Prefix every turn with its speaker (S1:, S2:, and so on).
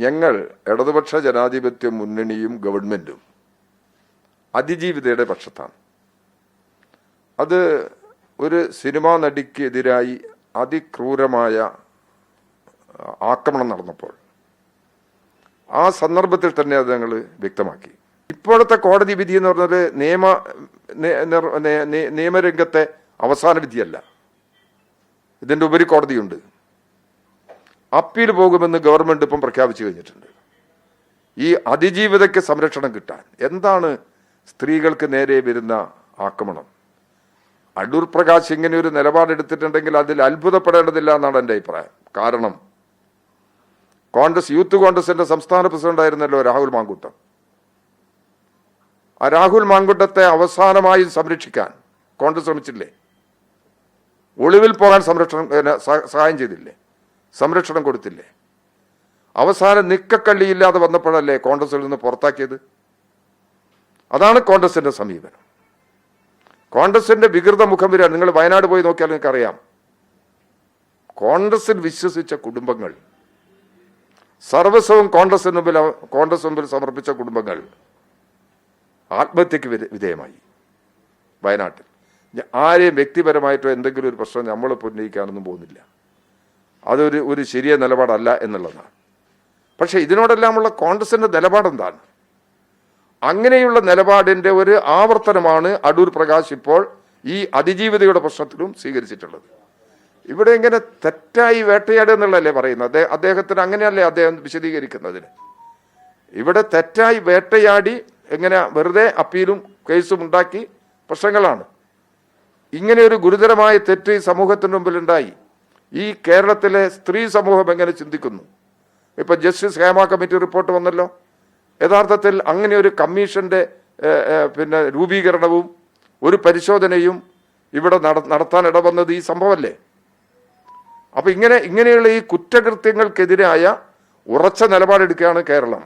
S1: ഞങ്ങൾ ഇടതുപക്ഷ ജനാധിപത്യ മുന്നണിയും ഗവൺമെന്റും അതിജീവിതയുടെ പക്ഷത്താണ്. അത് ഒരു സിനിമാ നടിക്കെതിരായി അതിക്രൂരമായ ആക്രമണം നടന്നപ്പോൾ ആ സന്ദർഭത്തിൽ തന്നെ അത് ഞങ്ങൾ വ്യക്തമാക്കി. ഇപ്പോഴത്തെ കോടതി വിധി എന്ന് പറഞ്ഞത് നിയമരംഗത്തെ അവസാന വിധിയല്ല. ഇതിന്റെ ഉപരി കോടതിയുണ്ട്. അപ്പീൽ പോകുമെന്ന് ഗവൺമെന്റ് ഇപ്പം പ്രഖ്യാപിച്ചു കഴിഞ്ഞിട്ടുണ്ട്. ഈ അതിജീവിതയ്ക്ക് സംരക്ഷണം കിട്ടാൻ എന്താണ് സ്ത്രീകൾക്ക് നേരെ വരുന്ന ആക്രമണം? അടൂർ പ്രകാശ് ഇങ്ങനെ ഒരു നിലപാടെടുത്തിട്ടുണ്ടെങ്കിൽ അതിൽ അത്ഭുതപ്പെടേണ്ടതില്ല എന്നാണ് എൻ്റെ അഭിപ്രായം. കാരണം യൂത്ത് കോൺഗ്രസിന്റെ സംസ്ഥാന പ്രസിഡന്റ് ആയിരുന്നല്ലോ രാഹുൽ മാങ്കൂട്ടം. ആ രാഹുൽ മാങ്കൂട്ടത്തെ അവസാനമായി സംരക്ഷിക്കാൻ കോൺഗ്രസ് ശ്രമിച്ചില്ലേ? ഒളിവിൽ പോകാൻ സഹായം ചെയ്തില്ലേ? സംരക്ഷണം കൊടുത്തില്ലേ? അവസാനം നിക്കക്കള്ളിയില്ലാതെ വന്നപ്പോഴല്ലേ കോൺഗ്രസിൽ നിന്ന് പുറത്താക്കിയത്? അതാണ് കോൺഗ്രസിന്റെ സമീപനം. കോൺഗ്രസിന്റെ വികൃത മുഖം വരിക. നിങ്ങൾ വയനാട് പോയി നോക്കിയാൽ നിങ്ങൾക്ക് അറിയാം. കോൺഗ്രസിൽ വിശ്വസിച്ച കുടുംബങ്ങൾ, സർവസ്വവും കോൺഗ്രസ് മുമ്പിൽ സമർപ്പിച്ച കുടുംബങ്ങൾ ആത്മഹത്യക്ക് വിധേയമായി. വയനാട്ടിൽ ആരെയും വ്യക്തിപരമായിട്ടോ എന്തെങ്കിലും ഒരു പ്രശ്നം നമ്മൾ ഉന്നയിക്കാനൊന്നും പോകുന്നില്ല. അതൊരു ശരിയ നിലപാടല്ല എന്നുള്ളതാണ്. പക്ഷെ ഇതിനോടെല്ലാമുള്ള കോൺഗ്രസിന്റെ നിലപാടെന്താണ്? അങ്ങനെയുള്ള നിലപാടിന്റെ ഒരു ആവർത്തനമാണ് അടൂർ പ്രകാശ് ഇപ്പോൾ ഈ അതിജീവിതയുടെ പ്രശ്നത്തിലും സ്വീകരിച്ചിട്ടുള്ളത്. ഇവിടെ ഇങ്ങനെ തെറ്റായി വേട്ടയാടുക എന്നുള്ളതല്ലേ പറയുന്നത്? അദ്ദേഹത്തിന് അങ്ങനെയല്ലേ അദ്ദേഹം വിശദീകരിക്കുന്നതിന്. ഇവിടെ തെറ്റായി വേട്ടയാടി എങ്ങനെ വെറുതെ അപ്പീലും കേസും ഉണ്ടാക്കി പ്രശ്നങ്ങളാണ്. ഇങ്ങനെ ഒരു ഗുരുതരമായ തെറ്റ് സമൂഹത്തിന് മുമ്പിലുണ്ടായി. ഈ കേരളത്തിലെ സ്ത്രീ സമൂഹം എങ്ങനെ ചിന്തിക്കുന്നു? ഇപ്പൊ ജസ്റ്റിസ് ഹേമ കമ്മിറ്റി റിപ്പോർട്ട് വന്നല്ലോ. യഥാർത്ഥത്തിൽ അങ്ങനെ ഒരു കമ്മീഷന്റെ രൂപീകരണവും ഒരു പരിശോധനയും ഇവിടെ നടത്താൻ ഇടവന്നത് ഈ സംഭവമല്ലേ? അപ്പൊ ഇങ്ങനെയുള്ള ഈ കുറ്റകൃത്യങ്ങൾക്കെതിരായ ഉറച്ച നിലപാടെടുക്കുകയാണ് കേരളം.